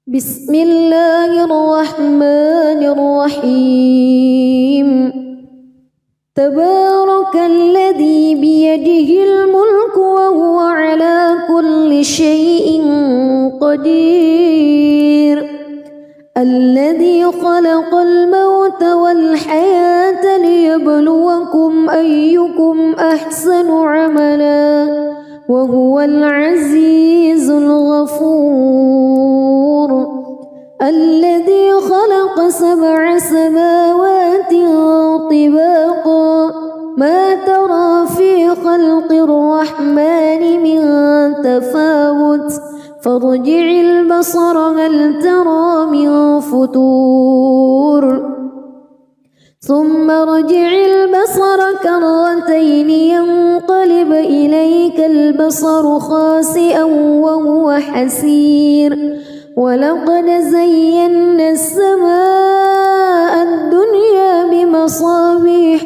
بسم الله الرحمن الرحيم تبارك الذي بيده الملك وهو على كل شيء قدير الذي خلق الموت والحياة ليبلوكم أيكم أحسن عملا وهو العزيز الغفور الذي خلق 7 سماوات طباقا ما ترى في خلق الرحمن من تفاوت فارجع البصر هل ترى من فتور ثم ارجع البصر كرتين ينقلب إليك البصر خاسئا وهو حسير ولقد زينا السماء الدنيا بمصابيح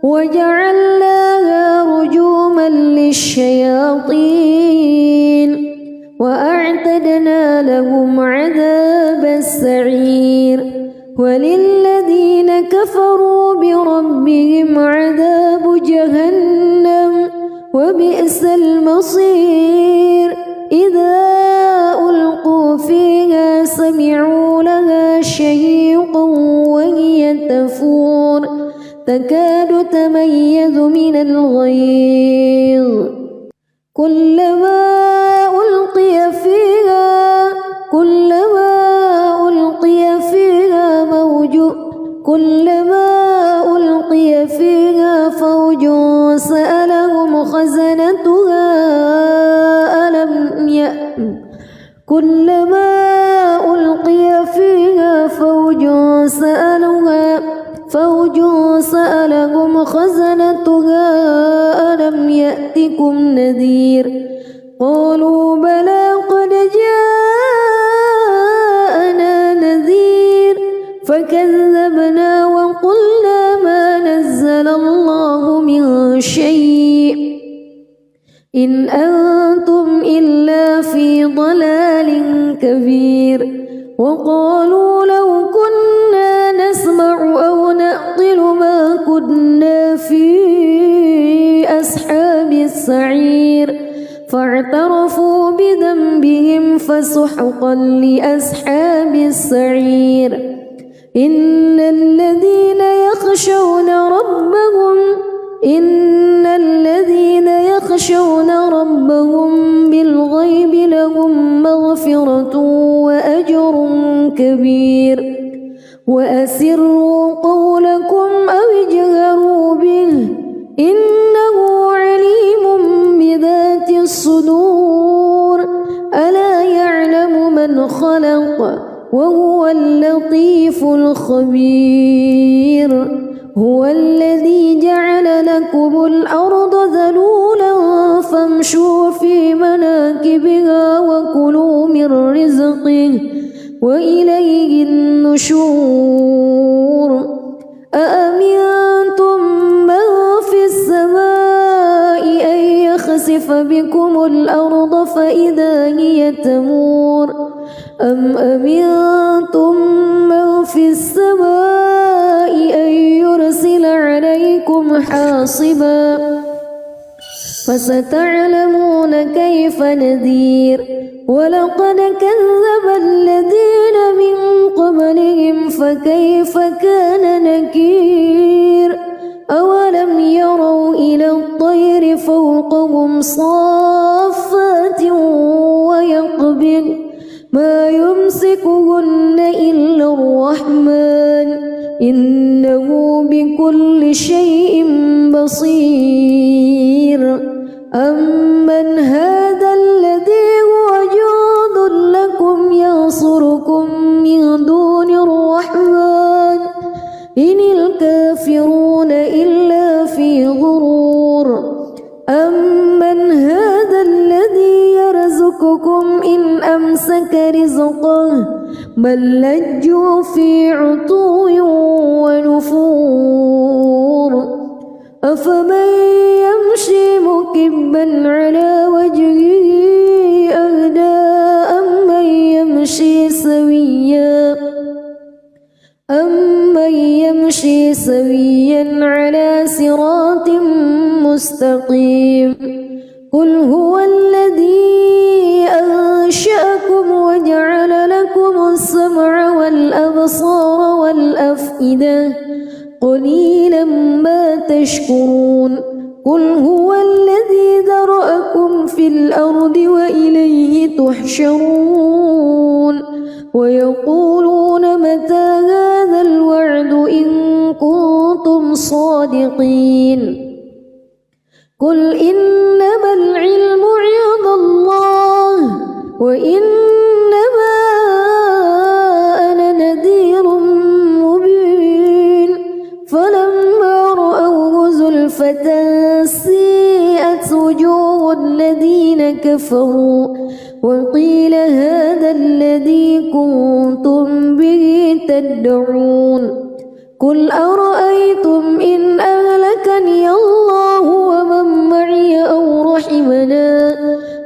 وجعلناها رجوما للشياطين وأعتدنا لهم عذاب السعير وللذين كفروا بربهم عذاب جهنم وبئس المصير إذا ألقوا فيها سمعوا لها شهيقا وهي تفور تكاد تميز من الغيظ كلما ألقي فيها فوج سألهم خزنتها ألم يأتكم نذير قالوا بلى قد جاءنا نذير فكذبنا وقلنا ما نزل الله من شيء إن أنتم إلا في ضلال كبير وقالوا لو كنا نسمع أو نعقل ما كنا في أصحاب السعير فاعترفوا بذنبهم فسحقا لأصحاب السعير إن الذين يخشون ربهم بالغيب لهم مغفرة وأجر كبير وأسروا قولكم أو اجهروا به إنه عليم بذات الصدور ألا يعلم من خلق وهو اللطيف الخبير هو الذي جعل لكم الأرض ذلولا فامشوا في مناكبها وكلوا من رزقه وإليه النشور أأمنتم من في السماء أن يخسف بكم الأرض فإذا هي تمور أم أمنتم من في السماء أن يرسل عليكم حاصبا فستعلمون كيف نذير ولقد كذب الذين من قبلهم فكيف كان نكير أولم يروا إلى الطير فوقهم صافات ويقبض ما يمسكهن إلا الرحمن إنه بكل شيء بصير أمن هذا الذي هو جند لكم ينصركم من دون الرحمن إن الكافرون إلا في غرور أمن هذا الذي يرزقكم إن أمسك رزقه بل لجوا في عتو ونفور أفمن يمشي مكبا على وجهه أهدى سويا على صراط مستقيم قل هو الذي أنشأكم وجعل لكم السمع والأبصار والأفئدة قليلا ما تشكرون قل هو الذي ذرأكم في الأرض وإليه تحشرون ويقولون متى هذا الوعد إن كنتم صادقين قل إنما العلم عند الله وإنما أنا نذير مبين فلما رأوه زلفة سيئت وجوه الذين كفروا وقيل هذا الذي كنتم به تدعون قل أرأيتم إن أهلكني الله ومن معي أو رحمنا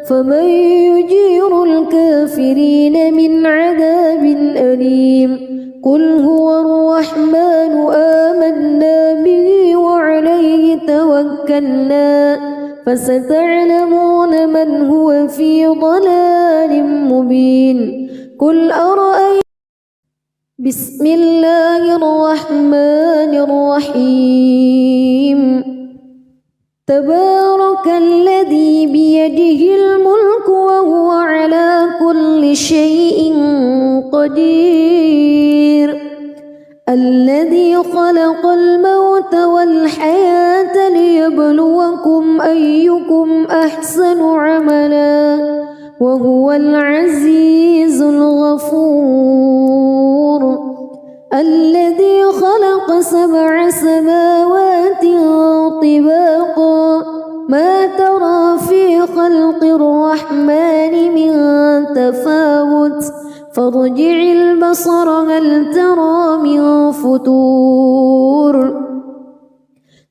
فمن يجير الكافرين من عذاب أليم قل هو الرحمن آمنا به وعليه توكلنا فستعلمون من هو في ضلال مبين قل أرأيتم بسم الله الرحمن الرحيم تبارك الذي بيده الملك وهو على كل شيء قدير الذي خلق الموت والحياة ليبلوكم أيكم أحسن عملا وهو العزيز الغفور الذي خلق 7 سماوات طباقا ما ترى في خلق الرحمن من تفاوت فارجع البصر هل ترى من فتور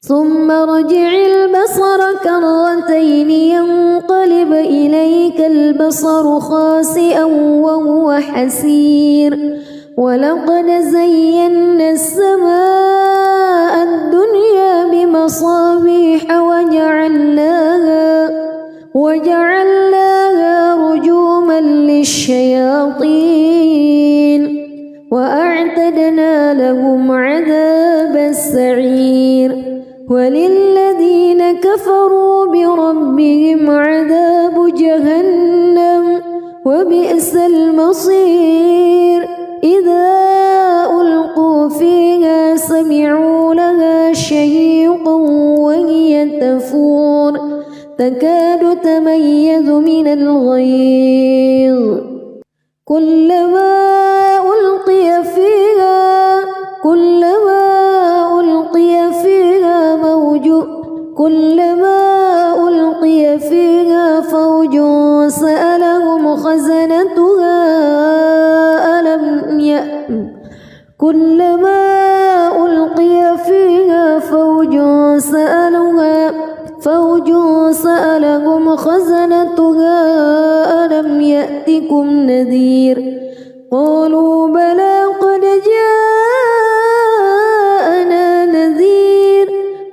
ثم ارجع البصر كرتين ينقلب إليك البصر خاسئا وهو حسير ولقد زينا السماء الدنيا بمصابيح وجعلناها رجوما للشياطين وأعتدنا لهم عذاب السعير وللذين كفروا بربهم عذاب جهنم وبئس المصير إذا ألقوا فيها سمعوا لها شهيقا وهي تفور تكاد تميز من الغيظ كلما ألقي فيها فوج سألهم خزنتها ألم يأتكم نذير قالوا بلى قد جاءنا نذير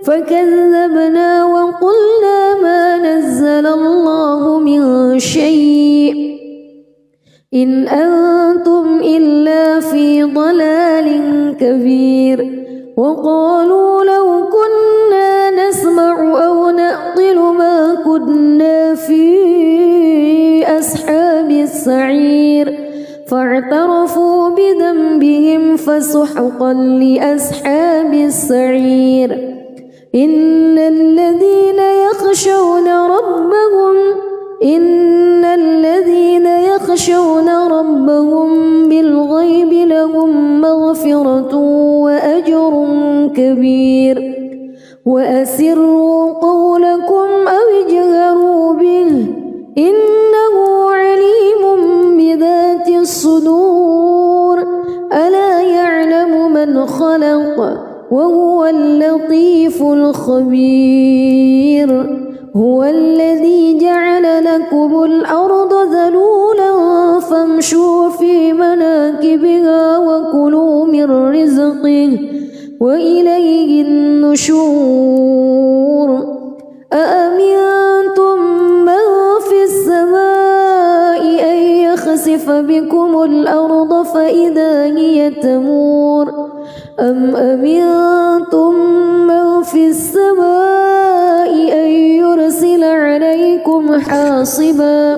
فكذبنا وقلنا ما نزل الله من شيء إن أنتم إلا في ضلال كبير وقالوا لو كنا نسمع أو نعقل ما كنا في أصحاب السعير فاعترفوا بذنبهم فسحقا لأصحاب السعير إن الذين يخشون ربهم بالغيب لهم مغفرة وأجر كبير وأسروا قولكم أو اجهروا به إنه عليم بذات الصدور ألا يعلم من خلق وهو اللطيف الخبير هو الذي جعل لكم الأرض ذلولا فامشوا في مناكبها وكلوا من رزقه وإليه بكم الأرض فإذا هي تمور أم أمنتم من في السماء أن يرسل عليكم حاصبا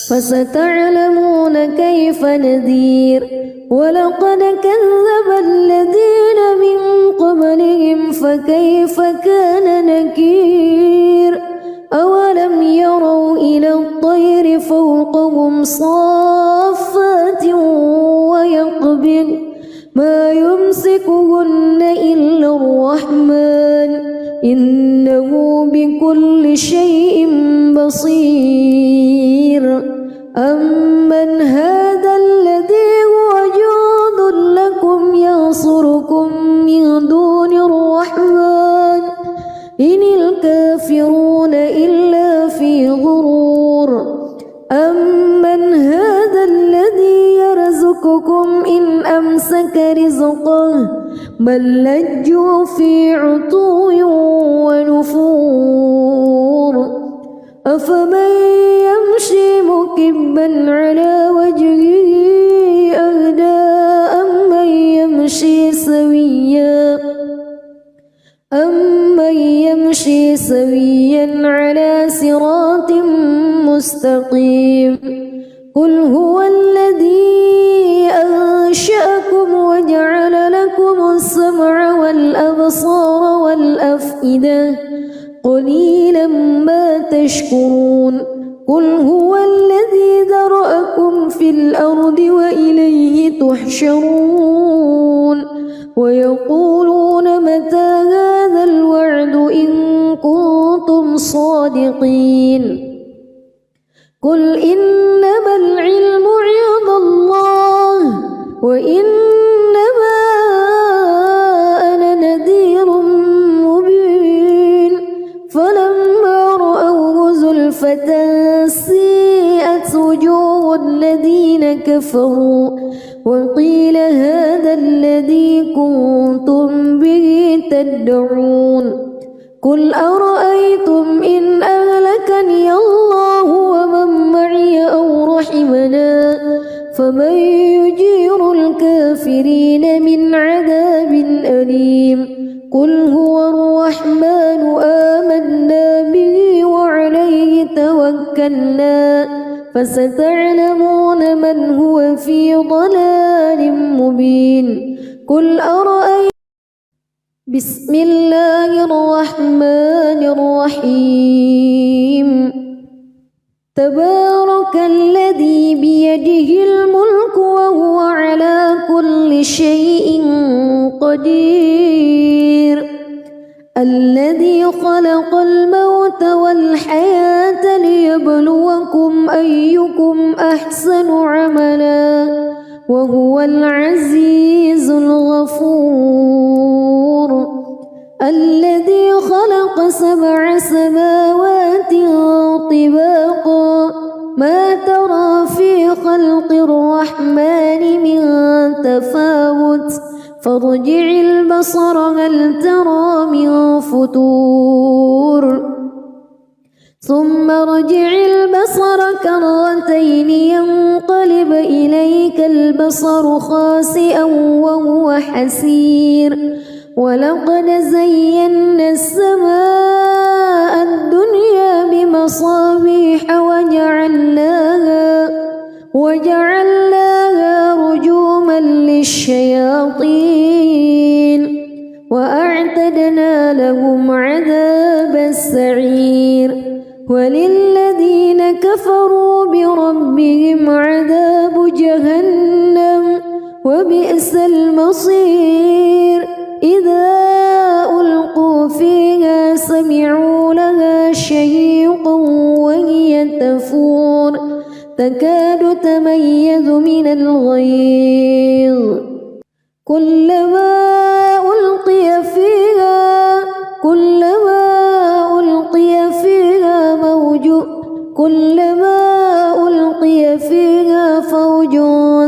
فستعلمون كيف نذير ولقد كذب الذين من قبلهم فكيف كان نكير أولم يروا إلى الطير فوقهم صافات ويقبض ما يمسكهن إلا الرحمن إنه بكل شيء بصير أمن هذا الذي هو جند لكم ينصركم من دون الرحمن إن الكافرون إلا في غرور أمن هذا الذي يرزقكم إن أمسك رزقه بل لجوا في عتو ونفور أفمن يمشي مكبا على وجهه أهدى أمن يمشي سويا على صراط مستقيم قل هو الذي أنشأكم وجعل لكم السمع والأبصار والأفئدة قليلا ما تشكرون قل هو الذي ذرأكم في الأرض وإليه تحشرون ويقولون متى هذا الوعد إن كنتم صادقين قل إنما العلم عند الله وإنما أنا نذير مبين فلما رأوه زلفة سيئت وجوه الذين كفروا وقيل هذا الذي كنتم به تدعون قل أرأيتم إن أهلكني الله ومن معي أو رحمنا فمن يجير الكافرين من عذاب أليم قل هو الرحمن آمنا به وعليه توكلنا فستعلمون من هو في ضلال مبين قل أرأيتم بسم الله الرحمن الرحيم تبارك الذي بيده الملك وهو على كل شيء قدير الذي خلق الموت والحياة ليبلوكم أيكم أحسن عملا وهو العزيز الغفور الذي خلق 7 سماوات طباقا ما ترى في خلق الرحمن من تفاوت فارجع البصر هل ترى من فتور ثم ارجع البصر كرتين ينقلب إليك البصر خاسئا وهو حسير ولقد زينا السماء الدنيا بمصابيح وجعلناها رجوما للشياطين وأعتدنا لهم عذاب السعير وللذين كفروا بربهم عذاب جهنم وبئس المصير إذا ألقوا فيها سمعوا لها شهيقا وهي تفور تكاد تميز من الغيظ كلما ألقي فيها فوج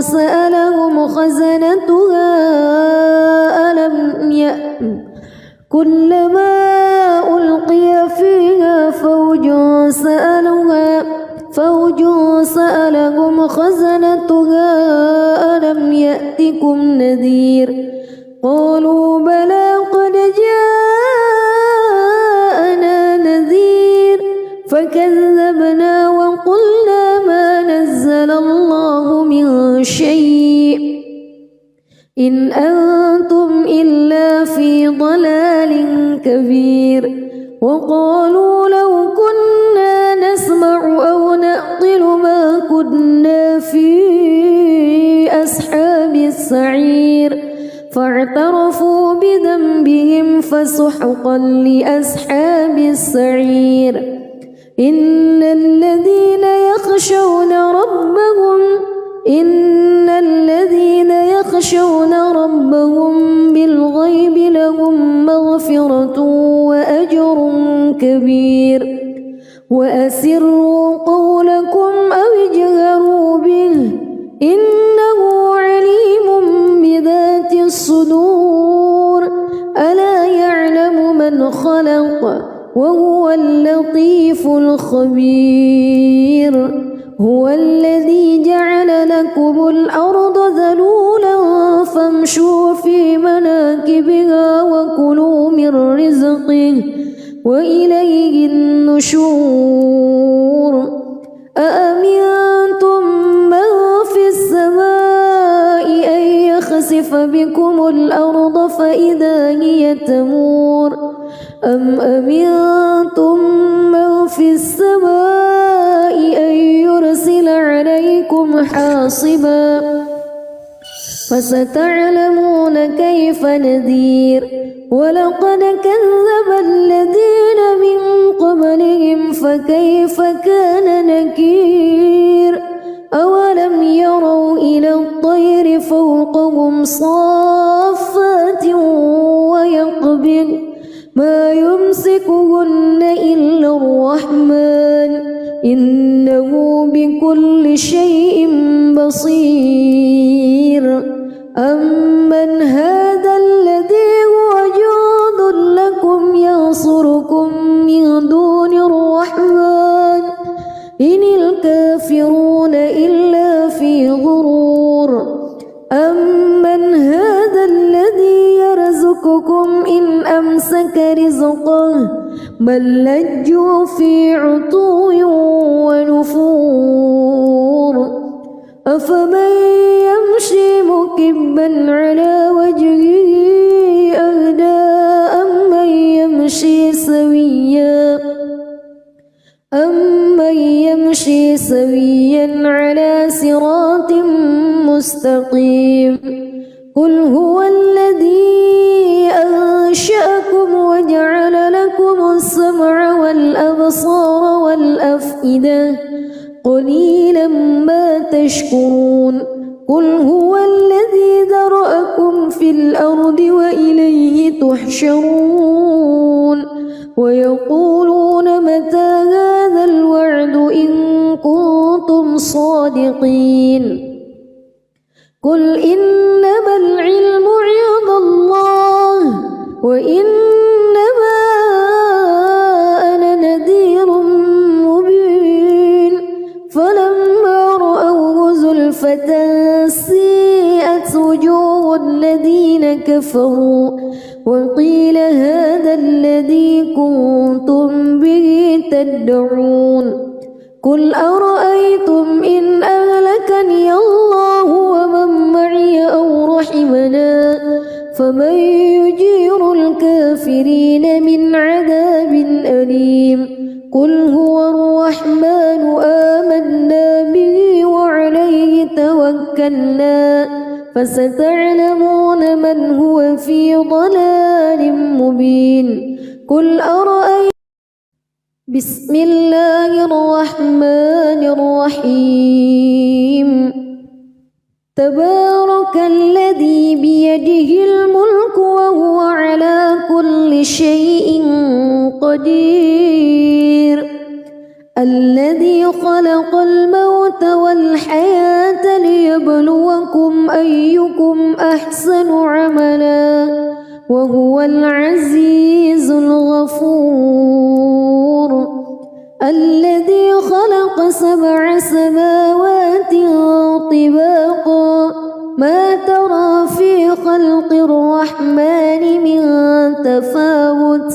سألهم خزنتها كلما ألقي فيها فوج فوج سألهم خزنتها ألم يأتكم نذير قالوا بلى قد جاءنا نذير فكذبنا وقلنا ما نزل الله من شيء إن أنتم إلا في ضلال كبير وقالوا لو كنا نسمع أو نعقل ما كنا في أصحاب السعير فاعترفوا بذنبهم فسحقا لأصحاب السعير إن الذين يخشون ربهم بالغيب لهم مغفرة وأجر كبير وأسروا قولكم أو اجهروا به إنه عليم بذات الصدور ألا يعلم من خلق وهو اللطيف الخبير هو الذي جعل لكم الأرض ذلولا فامشوا في مناكبها وكلوا من رزقه وإليه النشور أأمنتم من في السماء أن يخسف بكم الأرض فإذا هي تمور أم أمنتم من في السماء أن يرسل عليكم حاصبا فستعلمون كيف نذير ولقد كذب الذين من قبلهم فكيف كان نكير أولم يروا إلى الطير فوقهم صافات ويقبض ما يمسكهن إلا الرحمن إنه بكل شيء بصير أمن هذا الذي هو جند لكم ينصركم من دون الرحمن إن الكافرون إلا في غرور أمن هذا الذي يرزقكم إن أمسك رزقه بل لجوا في عتو ونفور أفمن يمشي مكبا على وجهه أهدى أمن يمشي سويا على صراط مستقيم قل هو الذي أنشأكم وجعل لكم السمع والأبصار والأفئدة قليلا ما تشكرون قل هو الذي ذرأكم في الأرض وإليه تحشرون ويقولون متى هذا الوعد إن كنتم صادقين قل إنما العلم عند الله وإنما أنا نذير مبين فلما رأوه زلفة سيئت وجوه الذين كفروا وقيل هذا الذي كنتم به تدعون قل أرأيتم إن أهلكني الله ومن معي أو رحمنا فمن يجير الكافرين من عذاب أليم قل هو الرحمن آمنا به وعليه توكلنا فستعلمون من هو في ضلال مبين قل أرأيتم بسم الله الرحمن الرحيم تبارك الذي بيده الملك وهو على كل شيء قدير الذي خلق الموت والحياة ليبلوكم أيكم أحسن عملا وهو العزيز الغفور الذي خلق 7 سماوات طباقا ما ترى في خلق الرحمن من تفاوت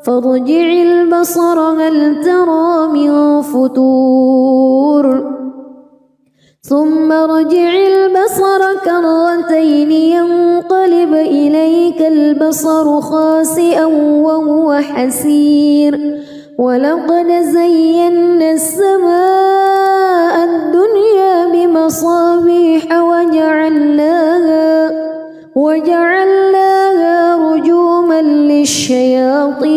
فارجع البصر هل ترى من فتور ثم ارجع البصر كرتين ينقلب إليك البصر خاسئا وهو حسير ولقد زينا السماء الدنيا بمصابيح وجعلناها رجوما للشياطين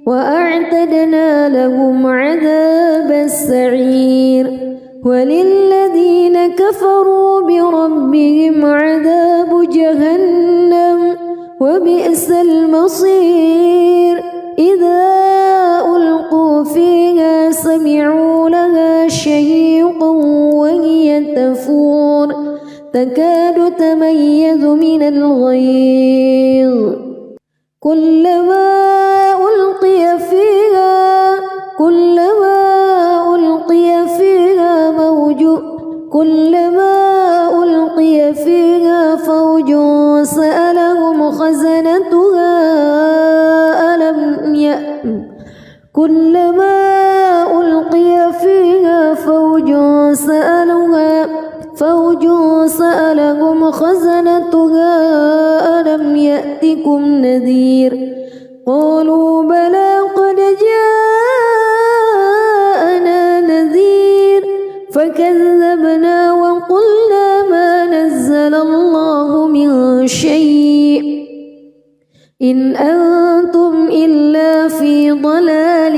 وأعتدنا لهم عذاب السعير وللذين كفروا بربهم عذاب جهنم وبئس المصير إذا ألقوا فيها سمعوا لها شهيقا وهي تفور تكاد تميز من الغيظ كلما ألقي فيها فوج سألهم خزنتها ألم يأتكم نذير قالوا بلى قد جاءنا نذير فكذبنا وقلنا ما نزل الله من شيء إن أنتم إلا في ضلال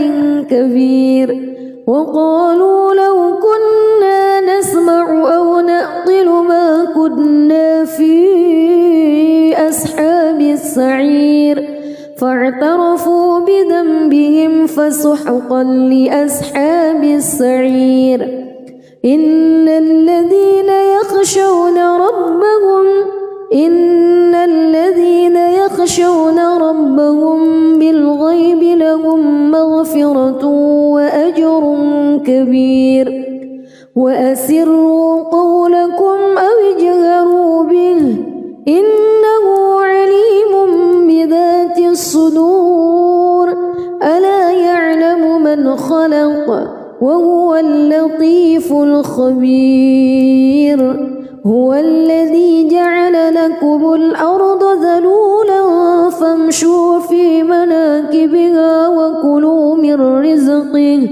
كبير وقالوا لو كنا نسمع أو نعقل ما كنا في أصحاب السعير فاعترفوا بذنبهم فسحقا لأصحاب السعير إن الذين يخشون ربهم بالغيب لهم مغفرة وأجر كبير وأسروا قولكم أو اجهروا به إنه عليم بذات الصدور ألا يعلم من خلق وهو اللطيف الخبير هو الذي جعل لكم الأرض ذلولا فامشوا في مناكبها وكلوا من رزقه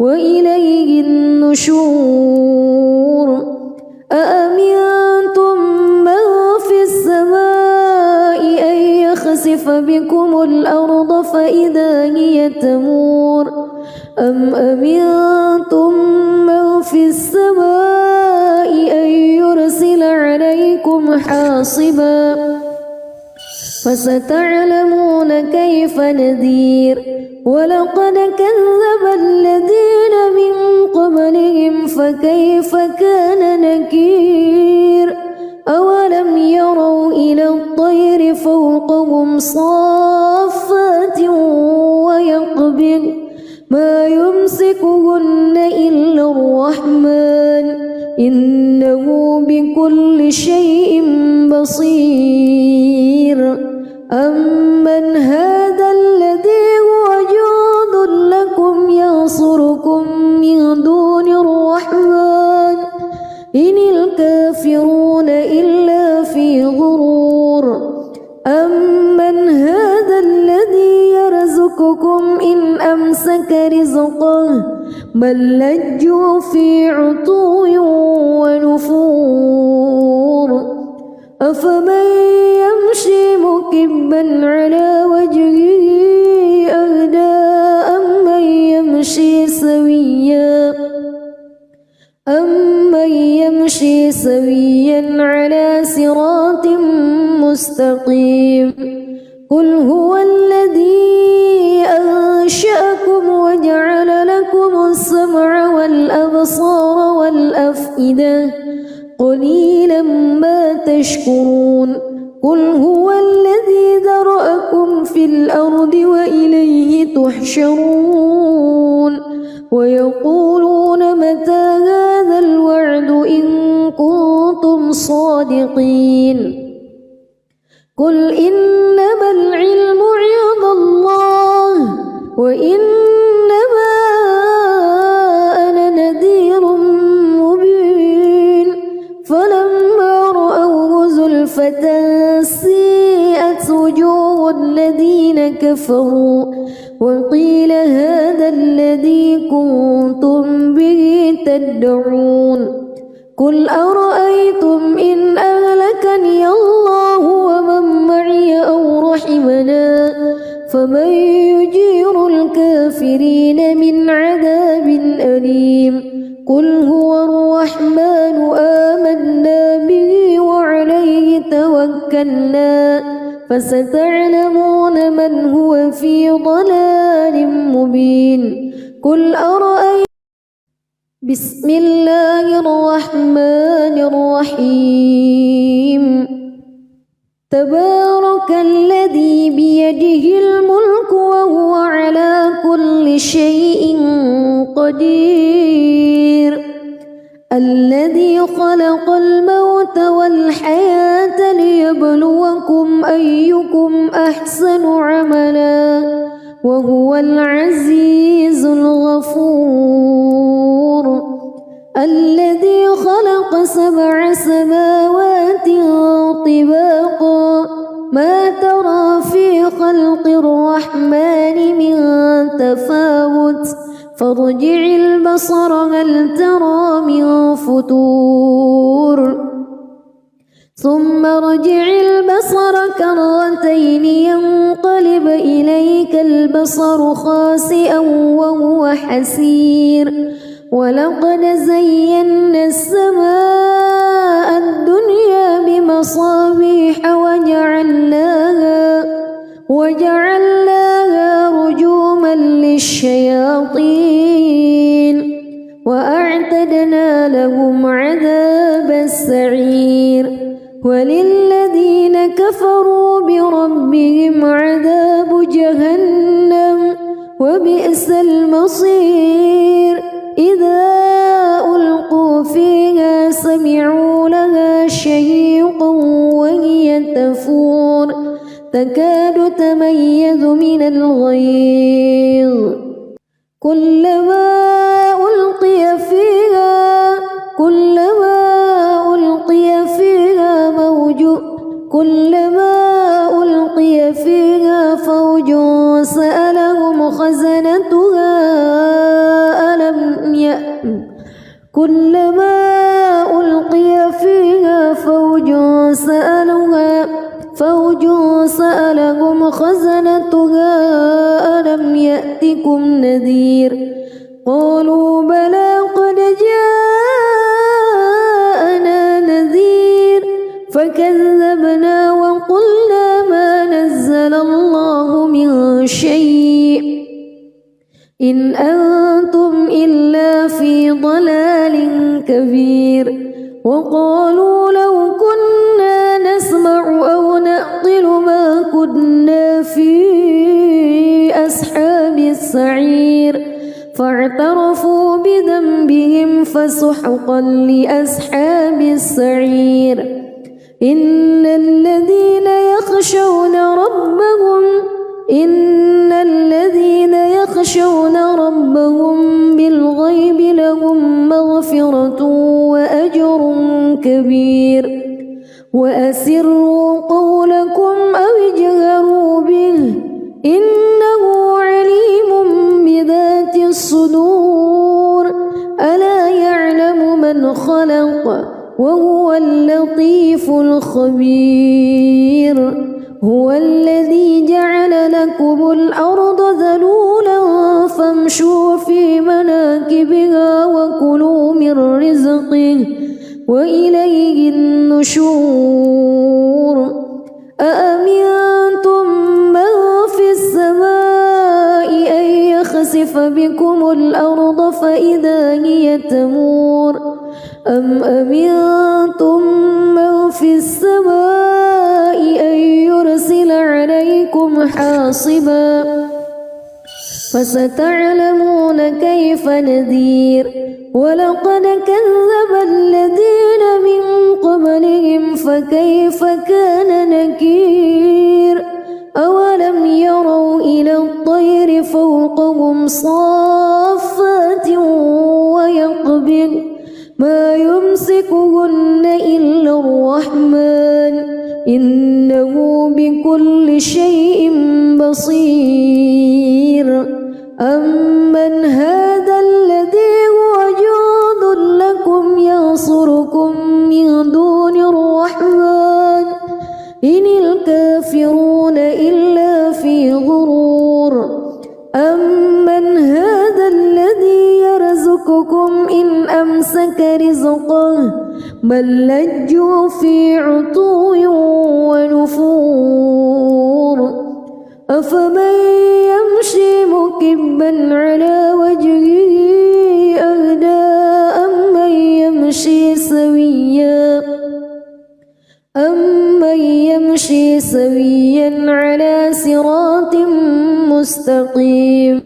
وإليه النشور أأمنتم من في السماء أن يخسف بكم الأرض فإذا هي تمور أم أمنتم من في السماء أن يرسل عليكم حاصبا فستعلمون كيف نذير ولقد كذب الذين من قبلهم فكيف كان نكير أولم يروا إلى الطير فوقهم صافات ويقبض ما يمسكهن إلا الرحمن إنه بكل شيء بصير أمن هذا الذي هو جند لكم ينصركم من دون الرحمن إن الكافرون إلا في غرور أمن هذا الذي يرزقكم إن أمسك رزقه بل لجوا في عتو ونفور أفمن يمشي مكبا على وجهه أهدى أمن يمشي سويا على صراط مستقيم قل هو الذي أنشأكم وجعل لكم السمع والأبصار والأفئدة قليلا ما تشكرون قل هو الذي ذرأكم ذراءكم في الأرض وإليه تحشرون ويقولون متى هذا الوعد إن كنتم صادقين قل إنما العلم عند الله وإنما أنا نذير مبين فلما رأوه زلفة سيئت وجوه الذين كفروا وقيل هذا الذي كنتم به تدعون قل أرأيتم إن أهلكني الله ومن معي أو رحمنا فمن يجير الكافرين من عذاب أليم قل هو الرحمن آمنا به وعليه توكلنا فستعلمون من هو في ضلال مبين قل أرأيتم بسم الله الرحمن الرحيم تبارك الذي بيده الملك وهو على كل شيء قدير الذي خلق الموت والحياة ليبلوكم أيكم أحسن عملا وهو العزيز الغفور الذي خلق 7 سماوات طباقا ما ترى في خلق الرحمن من تفاوت فارجع البصر هل ترى من فطور ثم ارجع البصر كرتين ينقلب إليك البصر خاسئا وهو حسير ولقد زينا السماء الدنيا بمصابيح وجعلناها رجوما للشياطين وأعتدنا لهم عذاب السعير وللذين كفروا بربهم عذاب جهنم وبئس المصير إذا ألقوا فيها سمعوا لها شهيقا وهي تفور تكاد تميز من الغيظ كلما ألقي فيها فوج سألهم خزنتها كلما ألقي فيها فوج سألهم خزنتها ألم يأتكم نذير قالوا بلى قد جاءنا نذير فكذبنا وقلنا ما نزل الله من شيء إن أنتم إلا في ضلال كبير وقالوا لو كنا نسمع أو نعقل ما كنا في أصحاب السعير فاعترفوا بذنبهم فسحقا لأصحاب السعير إن الذين يخشون ربهم بالغيب لهم مغفرة وأجر كبير وأسروا قولكم أو اجهروا به إنه عليم بذات الصدور ألا يعلم من خلق وهو اللطيف الخبير هو الذي جعل لكم الأرض ذلولا فامشوا في مناكبها وكلوا من رزقه وإليه النشور أأمنتم من في السماء أن يخسف بكم الأرض فإذا هي تمور أم أمنتم من في السماء أن يرسل عليكم حاصبا فستعلمون كيف نذير ولقد كذب الذين من قبلهم فكيف كان نكير أولم يروا إلى الطير فوقهم صافات ويقبض ما يمسكهن إلا الرحمن إنه بكل شيء بصير أمن هذا الذي هو جند لكم ينصركم من دون الرحمن إن الكافرون إلا في غرور أمن هذا الذي يرزقكم إن أمسك رزقه بل لجوا في عتو ونفور أفمن يمشي مكبا على وجهه أهدى أمن يمشي سويا على صراط مستقيم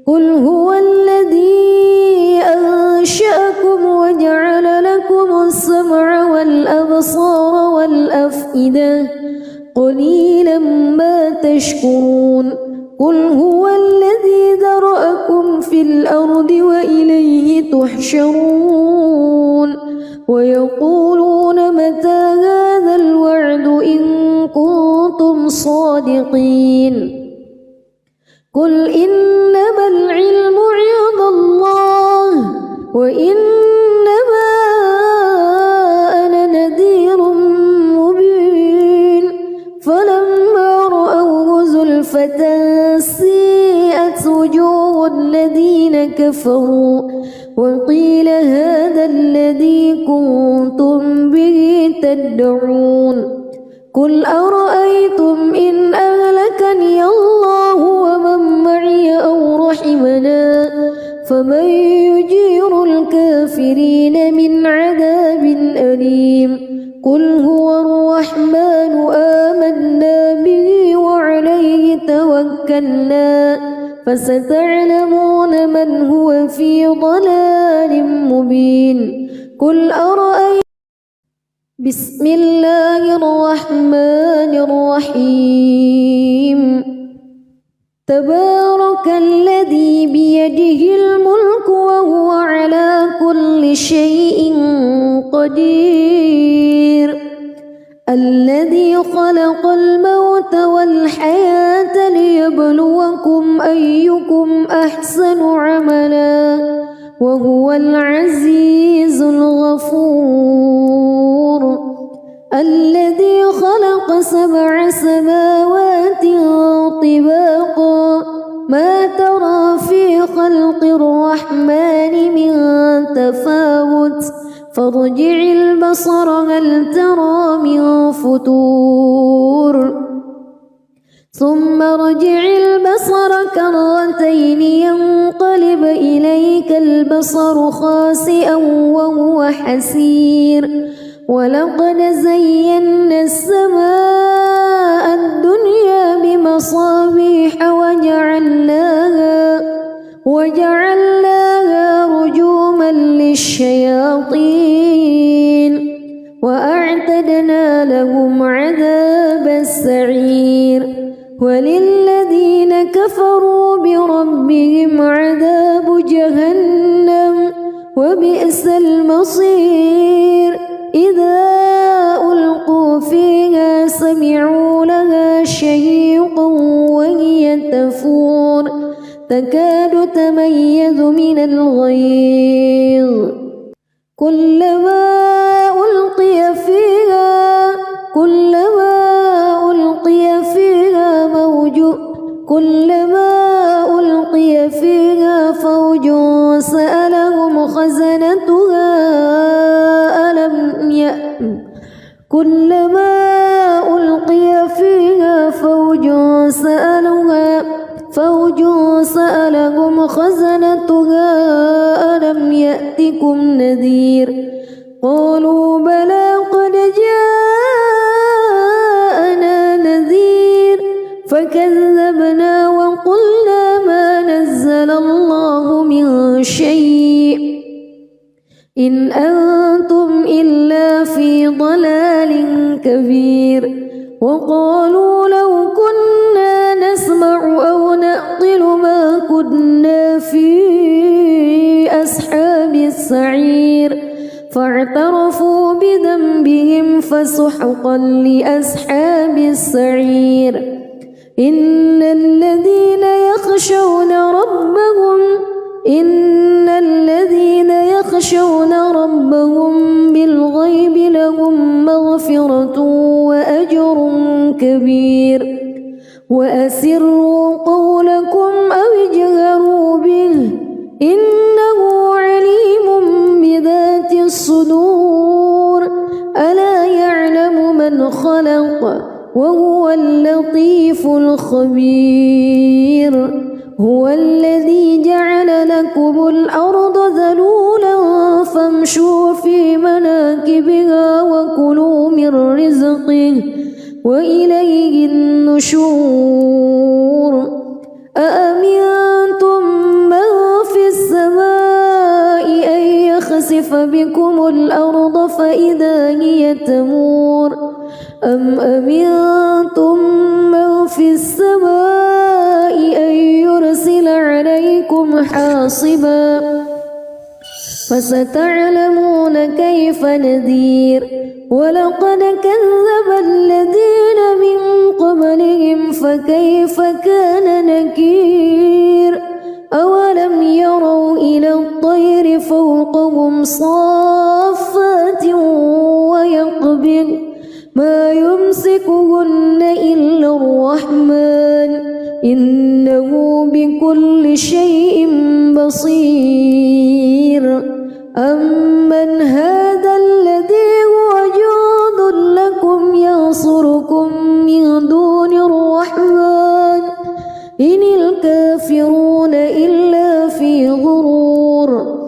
قل هو الذي أنشأكم وجعل لكم السمع والأبصار والأفئدة قليلا ما تشكرون قل هو الذي ذرأكم في الأرض وإليه تحشرون ويقولون متى هذا الوعد إن كنتم صادقين قل إنما العلم عند الله وإنما أنا نذير مبين فلما رأوه زلفة سيئت وجوه الذين كفروا وقيل هذا الذي كنتم به تدعون قل أرأيتم إن أهلكني الله ومن معي أو رحمنا فمن يجير الكافرين من عذاب أليم قل هو الرحمن آمنا به وعليه توكلنا فستعلمون من هو في ضلال مبين قل أرأيتم بسم الله الرحمن الرحيم تبارك الذي بيده الملك وهو على كل شيء قدير الذي خلق الموت والحياة ليبلوكم أيكم أحسن عملا وهو العزيز الغفور الذي خلق 7 سماوات طباقا ما ترى في خلق الرحمن من تفاوت فارجع البصر هل ترى من فتور ثم ارجع البصر كرتين ينقلب إليك البصر خاسئا وهو حسير ولقد زينا السماء الدنيا بمصابيح وجعلناها رجوما للشياطين وأعتدنا لهم عذاب السعير وللذين كفروا بربهم عذاب جهنم وبئس المصير إذا ألقوا فيها سمعوا لها شهيقا وهي تفور تكاد تميز من الغيظ كلما ألقي فيها فوج سألهم خزنتها كلما ألقي فيها فوج سألهم خزنتها ألم يأتكم نذير قالوا بلى قد جاءنا نذير فكذبنا وقلنا ما نزل الله من شيء إن أنتم إلا في ضلال كبير وقالوا لو كنا نسمع أو نعقل ما كنا في أصحاب السعير فاعترفوا بذنبهم فسحقا لأصحاب السعير إن الذين يخشون ربهم بالغيب لهم مغفرة وأجر كبير وأسروا قولكم أو اجهروا به إنه عليم بذات الصدور ألا يعلم من خلق وهو اللطيف الخبير هو الذي جعل لكم الأرض ذلولا فامشوا في مناكبها وكلوا من رزقه وإليه النشور أأمنتم من في السماء أن يخسف بكم الأرض فإذا هي تمور أم أمنتم من في السماء أن يرسل عليكم حاصبا فستعلمون كيف نذير ولقد كذب الذين من قبلهم فكيف كان نكير أولم يروا إلى الطير فوقهم صافات ويقبض ما يمسكهن إلا الرحمن إنه بكل شيء بصير أمن هذا الذي هو جند لكم ينصركم من دون الرحمن إن الكافرون إلا في غرور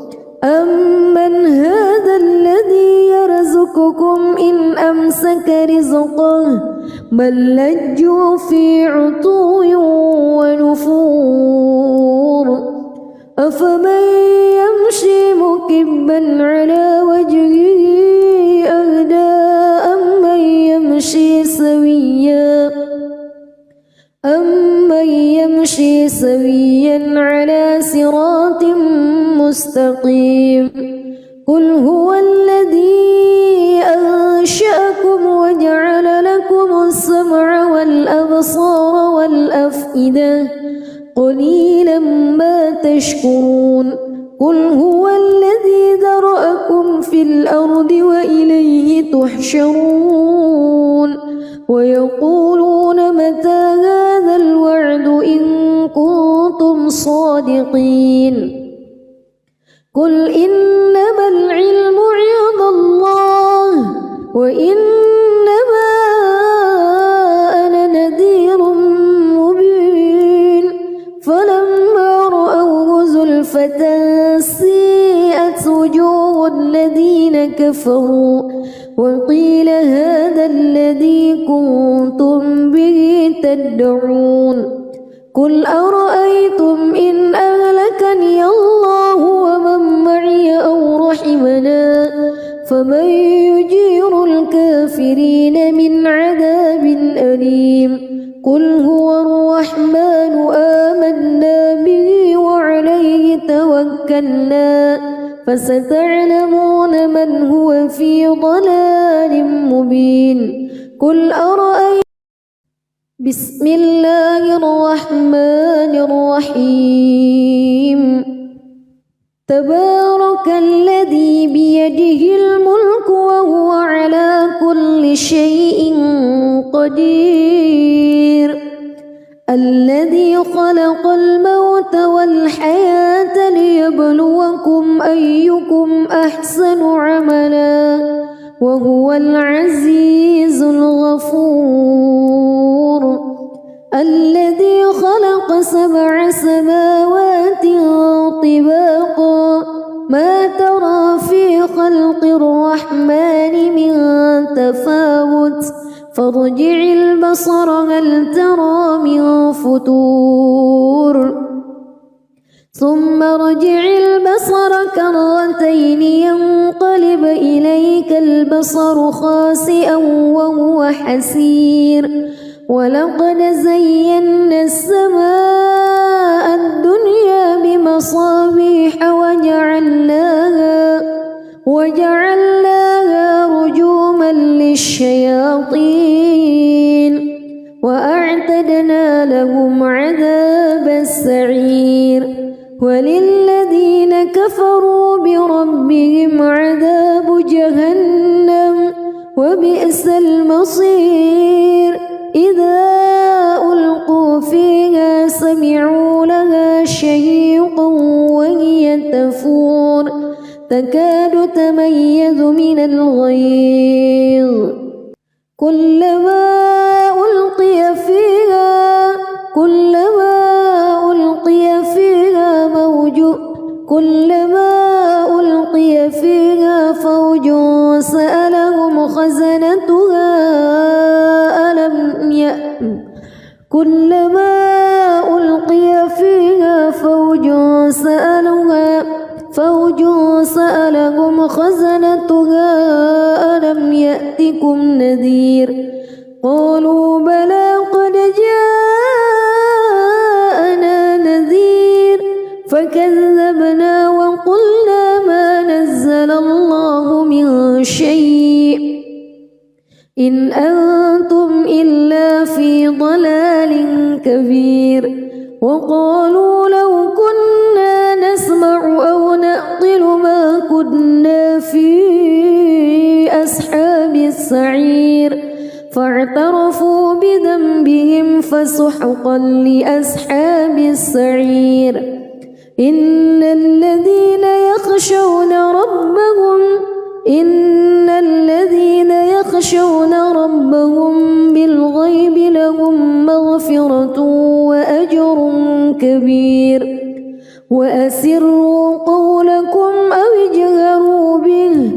أمن هذا الذي يرزقكم إن أمسك رزقه بل لجوا في عتو ونفور أفمن يمشي مكبا على وجهه أهدى أمن يمشي سويا على صراط مستقيم قل هو الذي أنشأكم وجعل لكم السمع والأبصار والأفئدة قليلا ما تشكرون قل هو الذي ذرأكم في الأرض وإليه تحشرون ويقولون متى هذا الوعد إن كنتم صادقين قل إنما العلم عند الله وإنما أنا نذير مبين فلما رأوه زلفة سيئت وجوه الذين كفروا وقيل هذا الذي كنتم به تدعون قل أرأيتم إن أهلكني الله ومن معي أو رحمنا فمن يجير الكافرين من عذاب أليم قل هو الرحمن آمنا به وعليه توكلنا فستعلمون من هو في ضلال مبين قل أرأيتم بسم الله الرحمن الرحيم تبارك الذي بيده الملك وهو على كل شيء قدير الذي خلق الموت والحياة ليبلوكم أيكم أحسن عملا وهو العزيز الغفور الذي خلق 7 سماوات طباقا ما ترى في خلق الرحمن من تفاوت فارجع البصر هل ترى من فطور ثم ارجع البصر كرتين ينقلب إليك البصر خاسئا وهو حسير ولقد زينا السماء الدنيا بمصابيح وجعلناها رجوما للشياطين وأعتدنا لهم عذاب السعير وللذين كفروا بربهم عذاب جهنم وبئس المصير إذا ألقوا فيها سمعوا لها شهيقا وهي تفور تكاد تميز من الغيظ كلما ألقي فيها فوج سألهم خزنتها ألم يأتكم نذير قالوا بلى قد جاءنا نذير فكذبنا وقلنا ما نزل الله من شيء إن أنتم إلا في ضلال كبير وقالوا لو كنا نسمع أو نعقل ما كنا في أصحاب السعير فاعترفوا بذنبهم فسحقا لأصحاب السعير إن الذين يخشون ربهم بالغيب لهم مغفرة وأجر كبير وأسروا قولكم أو اجهروا به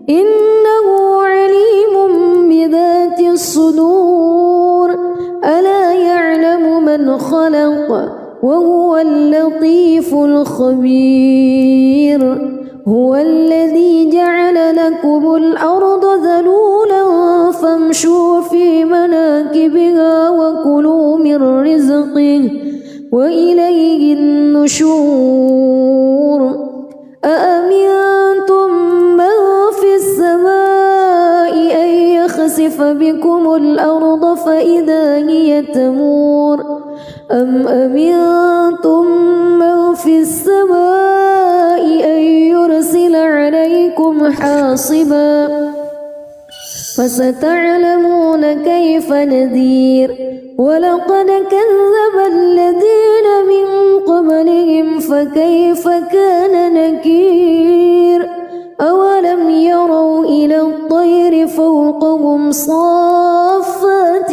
إنه عليم بذات الصدور ألا يعلم من خلق وهو اللطيف الخبير هو الذي جعل لكم الأرض ذلولا فامشوا في مناكبها وكلوا من رزقه وإليه النشور أأمنتم من في السماء أن يخسف بكم الأرض فإذا هي تمور أم أمنتم من في السماء أن يرسل عليكم حاصبا فستعلمون كيف نذير ولقد كذب الذين من قبلهم فكيف كان نكير أولم يروا إلى الطير فوقهم صافات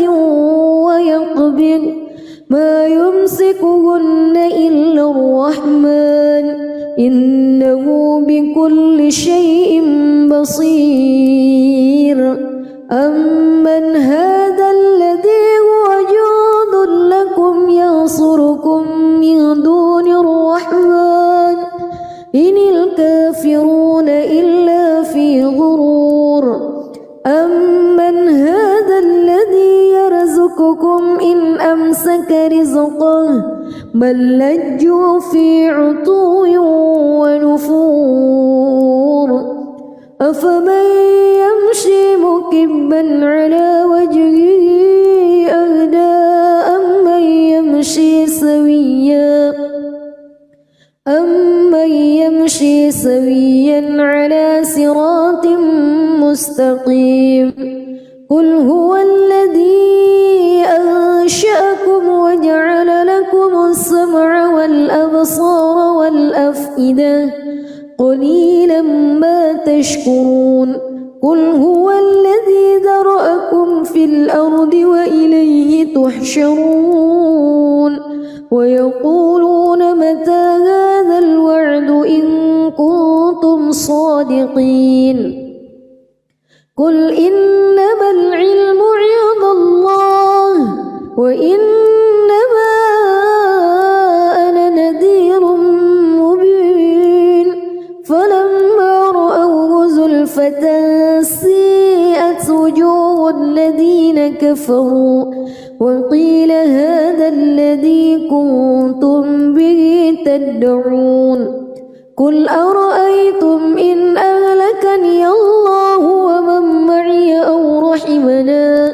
ويقبض ما يمسكهن إلا الرحمن إنه بكل شيء بصير أمن هذا الذي هو جند لكم ينصركم من دون الرحمن إن الكافرون إلا في غرور أمن هذا الذي يرزقكم إن أمسك رزقه بل لجوا في عتو ونفور أفمن يمشي مكبا على وجهه أهدى أمن يمشي سويا على صراط مستقيم قل هو الذي أنشأكم وجعل لكم السمع والأبصار والأفئدة قليلا ما تشكرون قل هو الذي ذرأكم في الأرض وإليه تحشرون ويقولون متى هذا الوعد إن كنتم صادقين قل إنما العلم عند وإنما أنا نذير مبين فلما رأوه زلفة سيئت وجوه الذين كفروا وقيل هذا الذي كنتم به تدعون قل أرأيتم إن أهلكني الله ومن معي أو رحمنا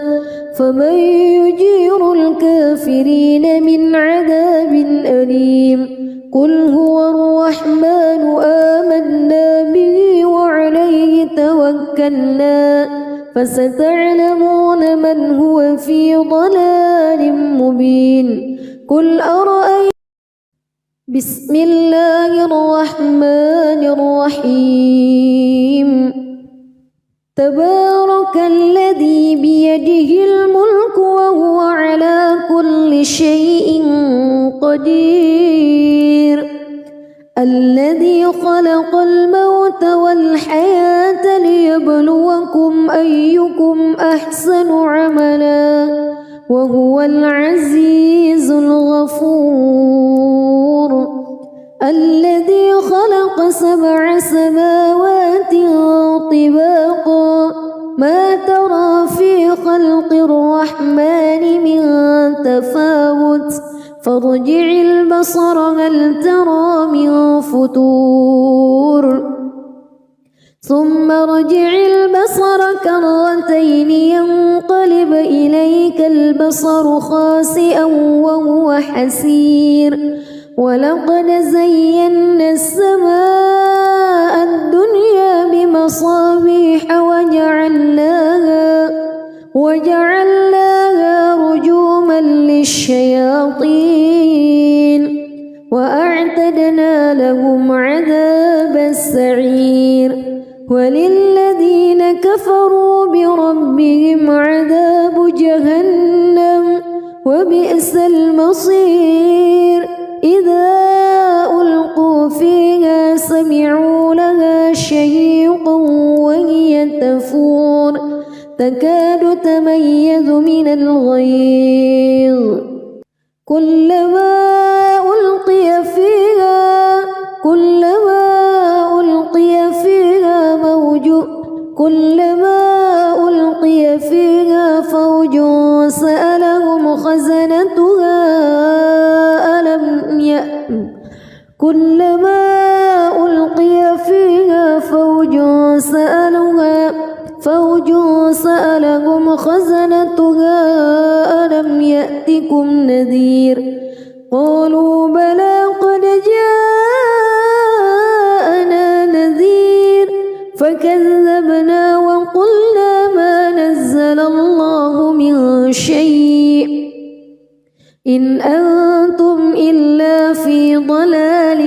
فمن يجير الكافرين من عذاب أليم قل هو الرحمن آمنا به وعليه توكلنا فستعلمون من هو في ضلال مبين قل أرأيتم بسم الله الرحمن الرحيم تبارك الذي بيده الملك وهو على كل شيء قدير الذي خلق الموت والحياة ليبلوكم أيكم أحسن عملا وهو العزيز الغفور الذي خلق 7 سماوات طباقا ما ترى في خلق الرحمن من تفاوت فارجع البصر هل ترى من فتور ثم ارجع البصر كرتين ينقلب إليك البصر خاسئا وهو حسير ولقد زينا السماء الدنيا بمصابيح وجعلناها رجوما للشياطين وأعتدنا لهم عذاب السعير وللذين كفروا بربهم عذاب جهنم وبئس المصير إذا ألقوا فيها سمعوا لها شهيقا وهي تفور تكاد تميز من الغيظ كلما ألقي فيها فوج سألهم خزنتها كلما ألقي فيها فوج سألهم خزنتها ألم يأتكم نذير قالوا بلى قد جاءنا نذير فكذبنا وقلنا ما نزل الله من شيء إن أنتم إلا في ضلال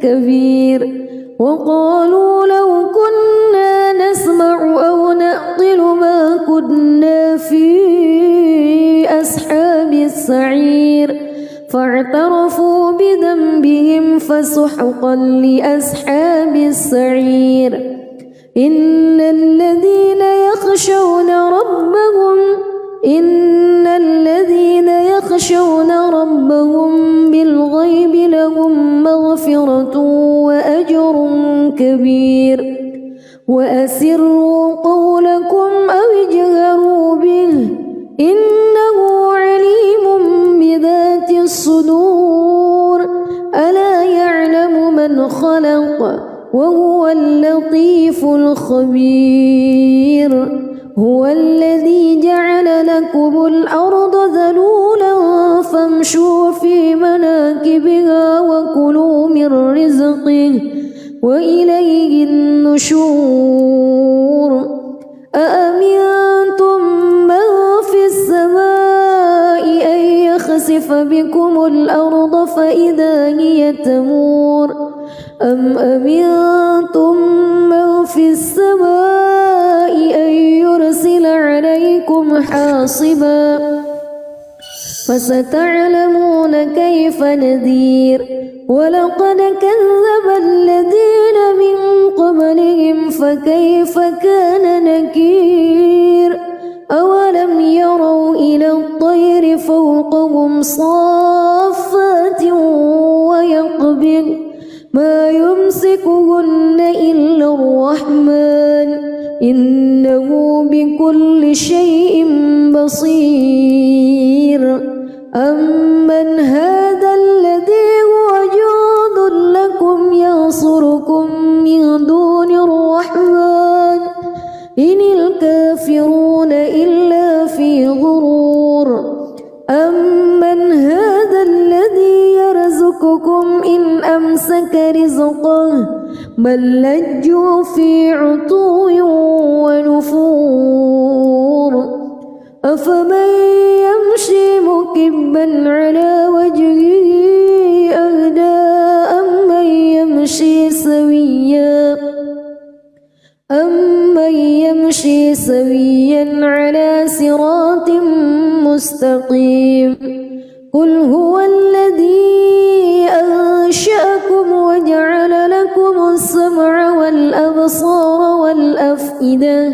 كبير وقالوا لو كنا نسمع أو نعقل ما كنا في أصحاب السعير فاعترفوا بذنبهم فسحقا لأصحاب السعير إن الذين يخشون ربهم بالغيب لهم مغفرة وأجر كبير وأسروا قولكم أو اجهروا به إنه عليم بذات الصدور ألا يعلم من خلق وهو اللطيف الخبير هو الذي جعل لكم الأرض ذلولا فامشوا في مناكبها وكلوا من رزقه وإليه النشور أأمنتم من في السماء أن يخسف بكم الأرض فإذا هي تمور أم أمنتم من في السماء أن يرسل عليكم حاصبا فستعلمون كيف نذير ولقد كذب الذين من قبلهم فكيف كان نكير أولم يروا إلى الطير الذي فوقهم صافات ويقبض ما يمسكهن إلا الرحمن إنه بكل شيء بصير أمن هذا الذي هو جند لكم ينصركم من دون الرحمن إن الكافرون إلا في غرور أمن هذا الذي يرزقكم إن أمسك رزقه بل لجوا في عتو ونفور أفمن يمشي مكبا على وجهه أهدى أمن يمشي سويا على صراط مستقيم قل هو الذي أنشأكم وجعل لكم السمع والأبصار والأفئدة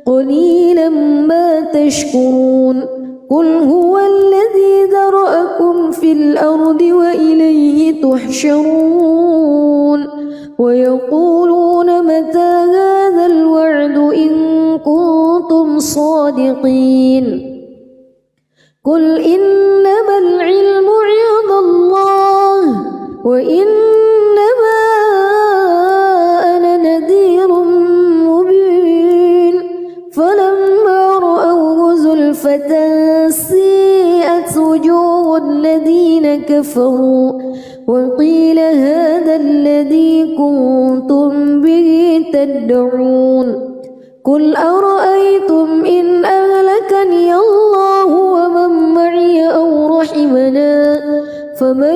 قليلا ما تشكرون قل هو الذي ذرأكم في الأرض وإليه تحشرون ويقولون متى هذا الوعد إن كنتم صادقين قل إنما العلم عند الله وإنما أنا نذير مبين فلما رأوه زلفة سيئت وجوه الذين كفروا وقيل هذا الذي كنتم به تدعون قل أرأيتم إن أهلكني الله ومن معي أو رحمنا فمن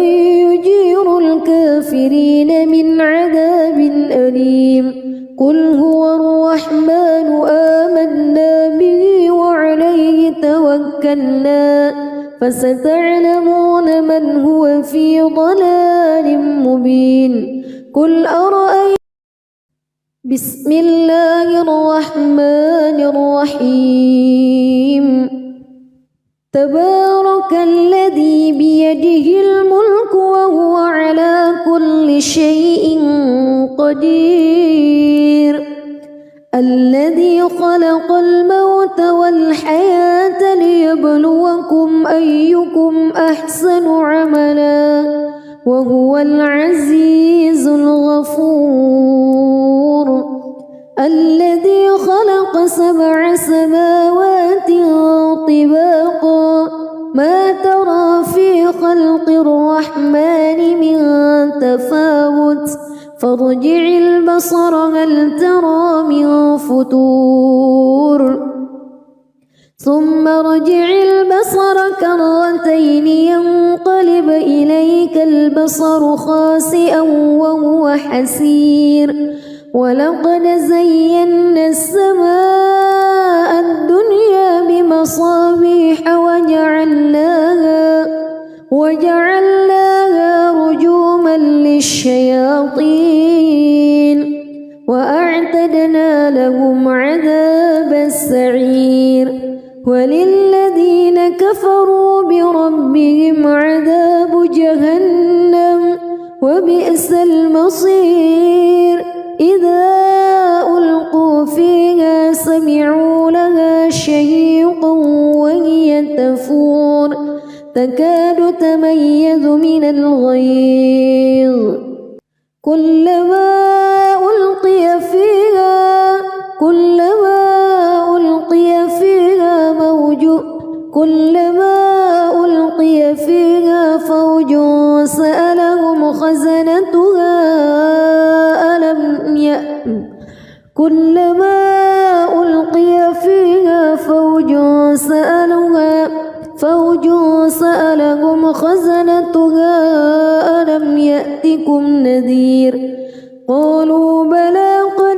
يجير الكافرين من عذاب أليم قل هو الرحمن آمنا به وعليه توكلنا فستعلمون من هو في ضلال مبين قل أرأيتم بسم الله الرحمن الرحيم تبارك الذي بيده الملك وهو على كل شيء قدير الذي خلق الموت والحياة ليبلوكم أيكم أحسن عملا وهو العزيز الغفور الذي خلق 7 سماوات طباقا ما ترى في خلق الرحمن من تفاوت فارجع البصر هل ترى من فتور ثم ارجع البصر كرتين ينقلب إليك البصر خاسئا وهو حسير ولقد زينا السماء الدنيا بمصابيح وجعلناها رجوما للشياطين وأعتدنا لهم عذاب السعير وللذين كفروا بربهم عذاب جهنم وبئس المصير إذا ألقوا فيها سمعوا لها شهيقا وهي تفور تكاد تميز من الغيظ كلما ألقي فيها فوج سألهم خزنتها كلما ألقي فيها فوج سألهم خزنتها ألم يأتكم نذير قالوا بلى قد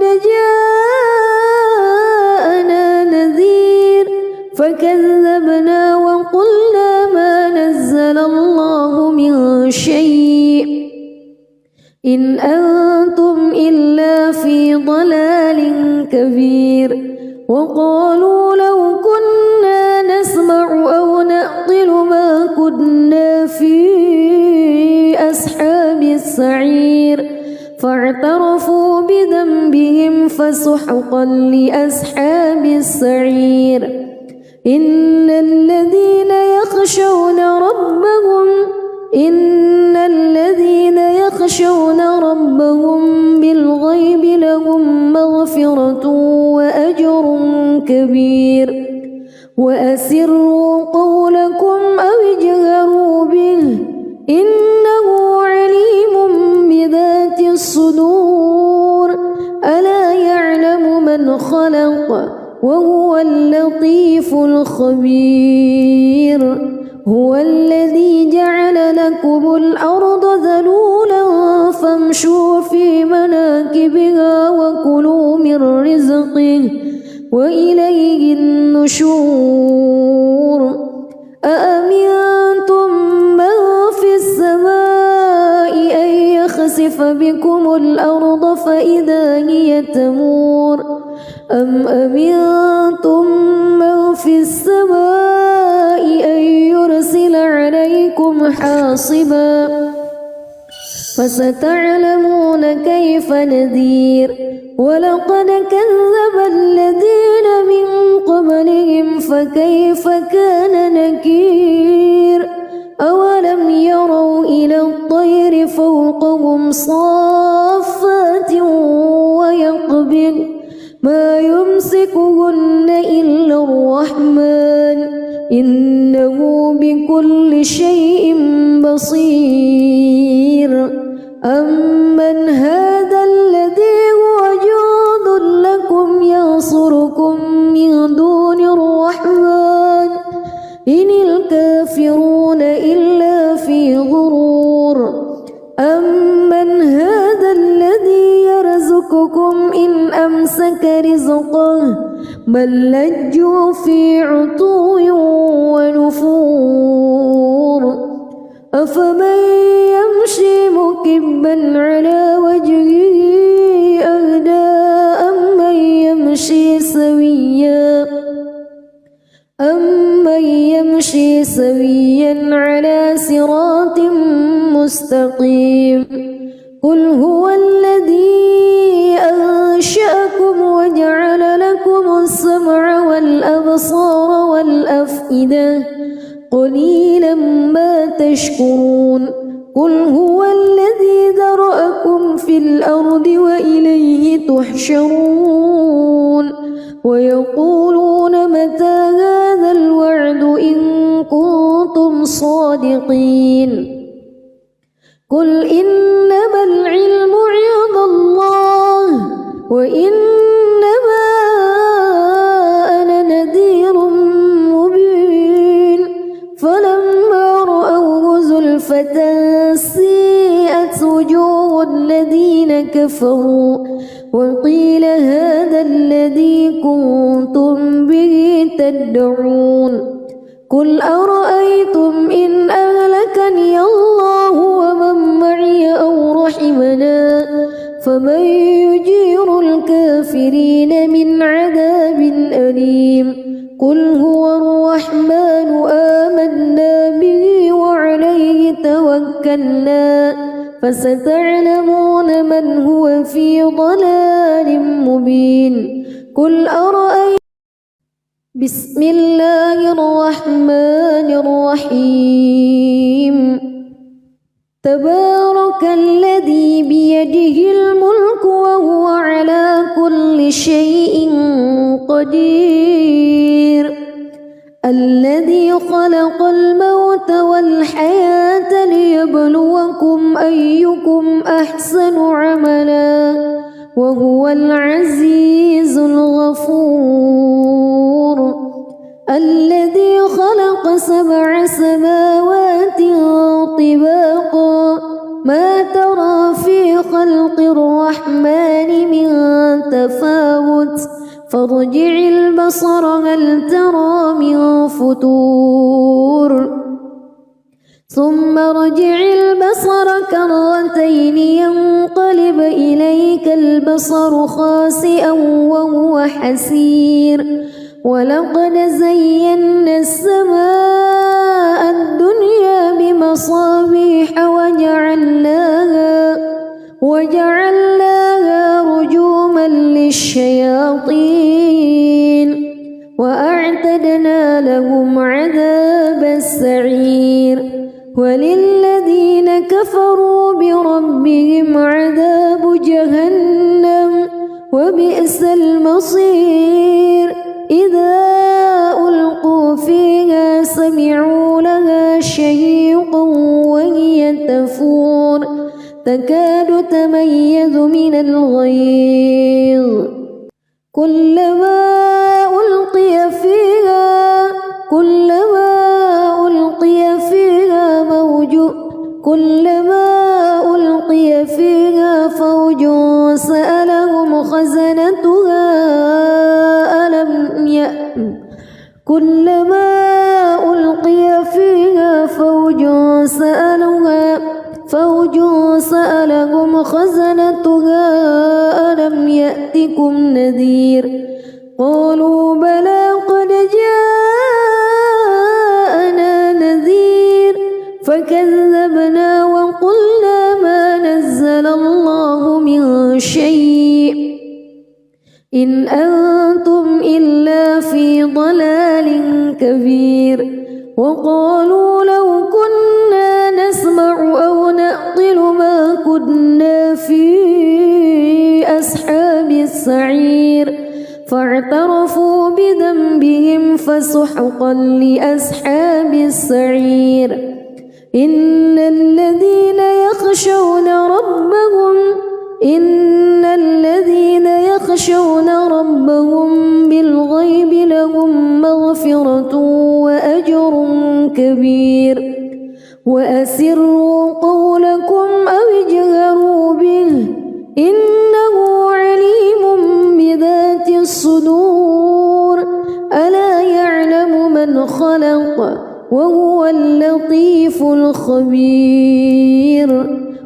جاءنا نذير فكذبنا وقلنا ما نزل الله من شيء إن أنتم إلا في ضلال كبير وقالوا لو كنا نسمع أو نعقل فاعترفوا بذنبهم فسحقا لأصحاب السعير إن الذين يخشون ربهم بالغيب لهم مغفرة وأجر كبير وأسروا قولكم أو اجهروا به إنه عليم بذات الصدور ألا يعلم من خلق وهو اللطيف الخبير هو الذي جعل لكم الأرض ذلولا فامشوا في مناكبها وكلوا من رزقه وإليه النشور أأمنتم من في السماء أن يخسف بكم الأرض فإذا هي تمور أم أمنتم من في السماء أن يرسل عليكم حاصبا فستعلمون كيف نذير ولقد كذب الذين من قبلهم فكيف كان نكير أولم يروا إلى الطير فوقهم صافات ويقبض ما يمسكهن إلا الرحمن إنه بكل شيء بصير أمن هذا الذي هو جند لكم ينصركم من دون الرحمن إن الكافرون إلا في غرور أمن هذا الذي يرزقكم إن أمسك رزقه بل لجوا في عتو ونفور أفمن يمشي مكبا على وجهه أهدى أمن يمشي سويا على صراط مستقيم قل هو الذي أنشأكم وجعل لكم السمع والأبصار والأفئدة قليلا ما تشكرون قل هو الذي ذرأكم في الأرض وإليه تحشرون ويقولون متى هذا الوعد إن كنتم صادقين قل إنما العلم عند الله وإنما أنا نذير مبين فلما رأوه زلفة سيئت وجوه الذين كفروا وقيل هذا الذي كنتم به تدعون قل أرأيتم إن أهلكني الله ومن معي أو رحمنا فمن يجير الكافرين من عذاب أليم قل هو الرحمن آمنا به وعليه توكلنا فستعلمون من هو في ضلال مبين قل أرأيتم بسم الله الرحمن الرحيم تبارك الذي بيده الملك وهو على كل شيء قدير الذي خلق الموت والحياة ليبلوكم أيكم أحسن عملا وهو العزيز الغفور الذي خلق 7 سماوات طباقا ما ترى في خلق الرحمن من تفاوت فارجع البصر هل ترى من فتور ثم ارجع البصر كرتين ينقلب إليك البصر خاسئا وهو حسير ولقد زينا السماء الدنيا بمصابيح وجعلناها الشياطين وأعتدنا لهم عذاب السعير وللذين كفروا بربهم عذاب جهنم وبئس المصير إذا ألقوا فيها سمعوا لها شهيقا وهي تفور تكاد تميز من الغيظ كلما ألقي فيها فوج سألهم خزنتها ألم يأتكم نذير قالوا بلى قد جاءنا نذير فكذبنا وقلنا ما نزل الله من شيء إن أنتم إلا في ضلال كبير وقالوا لو كنا نسمع أو نعقل ما كنا في أصحاب السعير فاعترفوا بذنبهم فسحقا لأصحاب السعير إن الذين يخشون ربهم بالغيب لهم مغفرة وأجر كبير وأسروا قولكم أو اجهروا به إنه عليم بذات الصدور ألا يعلم من خلق وهو اللطيف الخبير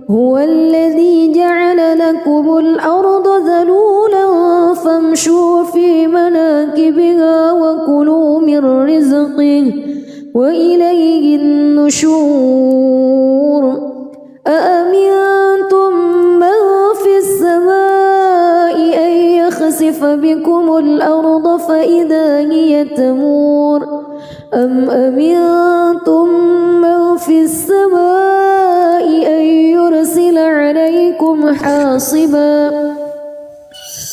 هو الذي جعل لكم الأرض ذلولا فامشوا في مناكبها وكلوا من رزقه وإليه النشور أأمنتم من في السماء أن يخسف بكم الأرض فإذا هي تمور أم أمنتم من في السماء أن يرسل عليكم حاصبا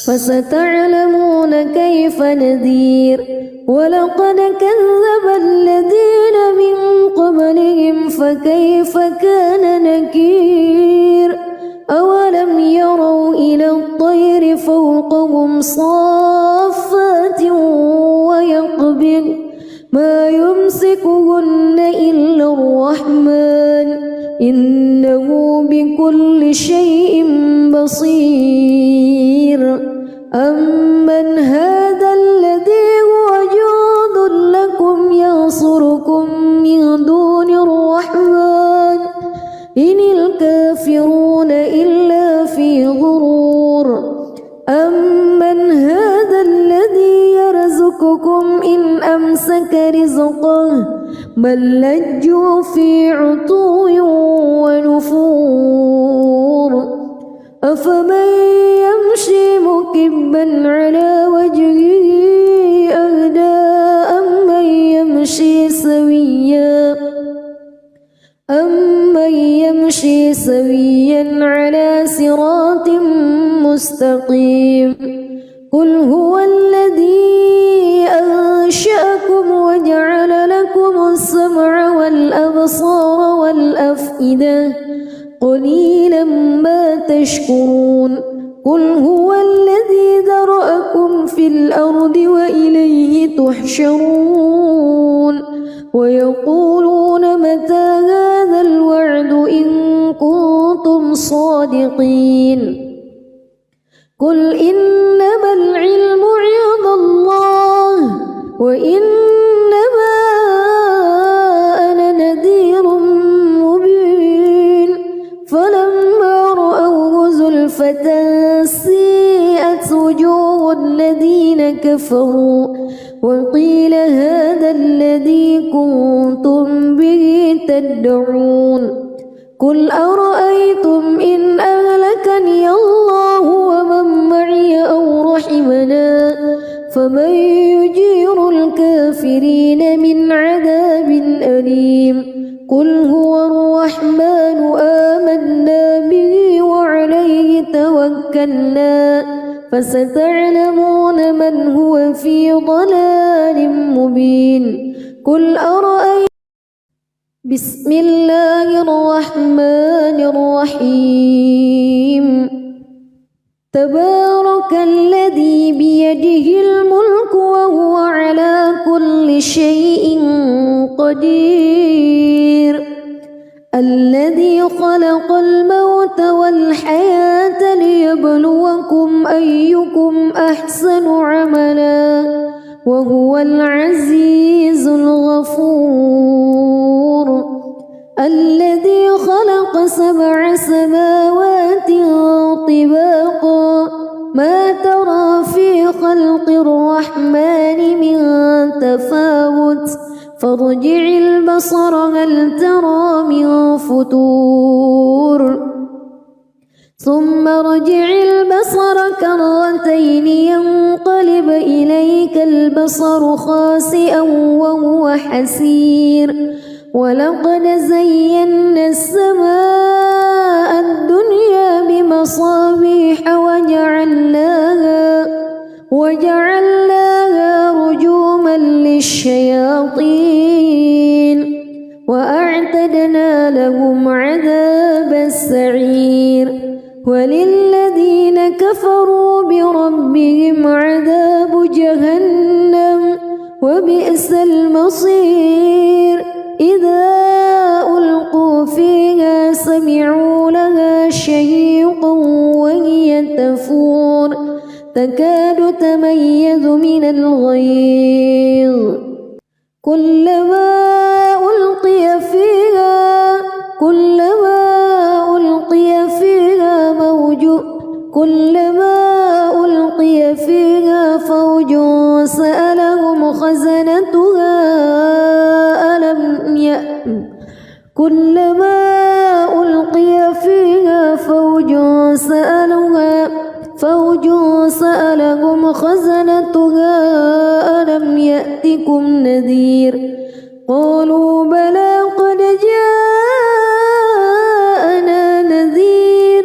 فستعلمون كيف نذير ولقد كذب الذين من قبلهم فكيف كان نكير أولم يروا إلى الطير فوقهم صافات ويقبض ما يمسكهن إلا الرحمن إنه بكل شيء بصير أمن هذا الذي هو جند لكم ينصركم من دون الرحمن إن الكافرون إلا في غرور أمن هذا الذي يرزقكم إن أمسك رزقه بل لجوا في عتو ونفور أفمن يمشي مكبا على وجهه أهدى أمن يمشي سويا على صراط مستقيم قل هو الذي أنشأكم وجعل لكم السمع والأبصار والأفئدة قليلا ما تشكرون قل هو الذي ذرأكم في الأرض وإليه تحشرون ويقولون متى هذا الوعد إن كنتم صادقين قل إنما العلم عند الله وإنما أنا نذير مبين فلما رأوه زلفة سيئت وجوه الذين كفروا وقيل هذا الذي كنتم به تدعون قل أرأيتم إن أهلكني الله ومن معي أو رحمنا فمن يجير الكافرين من عذاب أليم قل هو الرحمن آمنا به وعليه توكلنا فستعلمون من هو في ضلال مبين قل أرأيتم بسم الله الرحمن الرحيم تبارك الذي بيده الملك وهو على كل شيء قدير الذي خلق الموت والحياة ليبلوكم أيكم أحسن عملا وهو العزيز الغفور الذي خلق 7 سماوات طباقا ما ترى في خلق الرحمن من تفاوت فارجع البصر هل ترى من فتور ثم ارجع البصر كرتين ينقلب إليك البصر خاسئا وهو حسير ولقد زينا السماء الدنيا بمصابيح وجعلناها رجوما للشياطين وأعتدنا لهم عذاب السعير وللذين كفروا بربهم عذاب جهنم وبئس المصير إذا ألقوا فيها سمعوا لها شهيقا وهي تفور تكاد تميز من الغيظ كلما ألقي فيها فوج سألهم خزنتها ألم يأتكم نذير قالوا بلى قد جاءنا نذير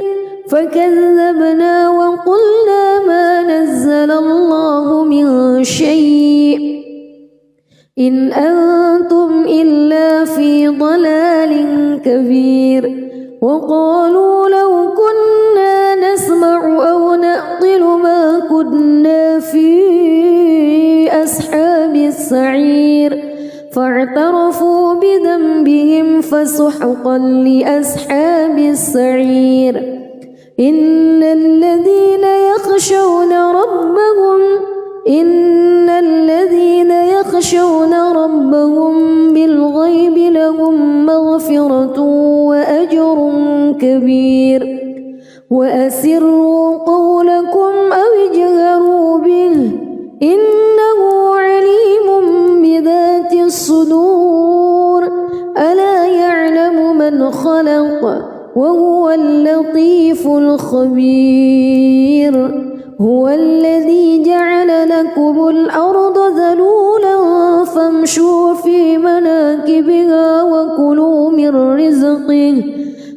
فكذبنا وقلنا ما نزل الله من شيء إن أنتم إلا في ضلال كبير وقالوا لو كنا نسمع أو نعقل ما كنا في أصحاب السعير فاعترفوا بذنبهم فسحقا لأصحاب السعير إن الذين يخشون ربهم بالغيب لهم مغفرة وأجر كبير وأسروا قولكم أو اجهروا به إنه عليم بذات الصدور ألا يعلم من خلق وهو اللطيف الخبير هو الذي جعل لكم الأرض ذلولا فامشوا في مناكبها وكلوا من رزقه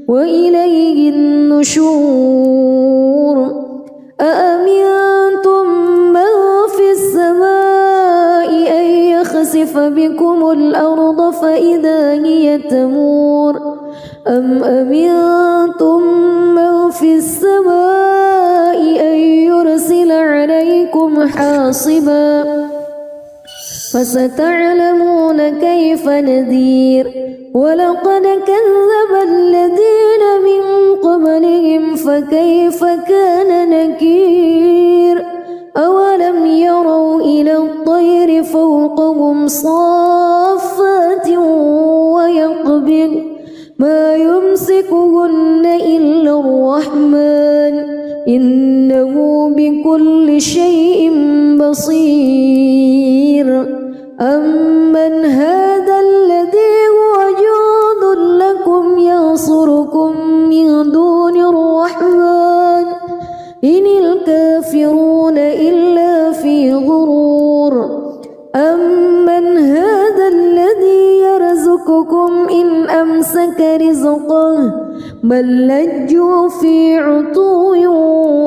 وإليه النشور أأمنتم من في السماء أن يخسف بكم الأرض فإذا هي تمور أم أمنتم من في السماء أن يرسل عليكم حاصبا فستعلمون كيف نذير ولقد كذب الذين من قبلهم فكيف كان نكير أولم يروا إلى الطير فوقهم صافات ويقبض ما يمسكهن إلا الرحمن إنه بكل شيء بصير أمن هذا الذي هو جند لكم ينصركم من دون الرحمن إن الكافرون بل لجوا في عتو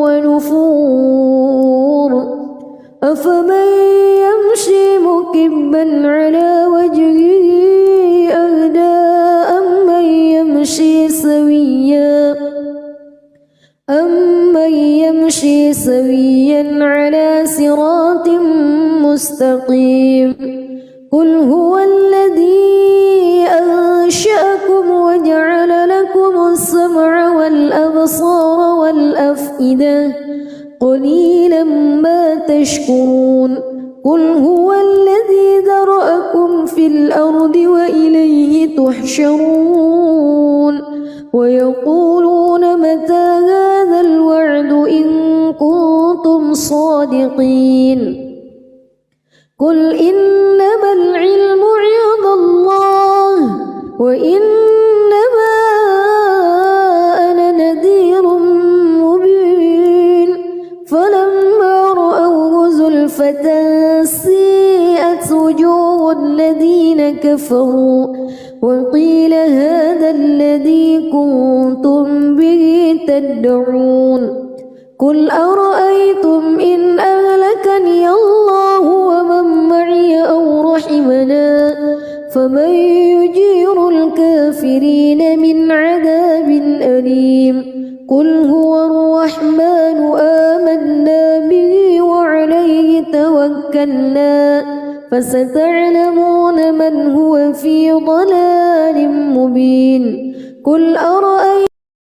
ونفور أفمن يمشي مكبا على وجهه أهدى أمن يمشي سويا على صراط مستقيم قل هو الذي أنشأكم وجعل لكم السمع والأبصار والأفئدة قليلا ما تشكرون قل هو الذي ذرأكم في الأرض وإليه تحشرون ويقولون متى هذا الوعد إن كنتم صادقين قل إنما العلم عند الله وإنما أنا نذير مبين فلما رأوه زلفة سيئت وجوه الذين كفروا وقيل هذا الذي كنتم به تدعون قل أرأيتم إن أهلكني الله ومن معي أو رحمنا فمن يجير الكافرين من عذاب أليم قل هو الرحمن آمنا به وعليه توكلنا فستعلمون من هو في ضلال مبين قل أرأيتم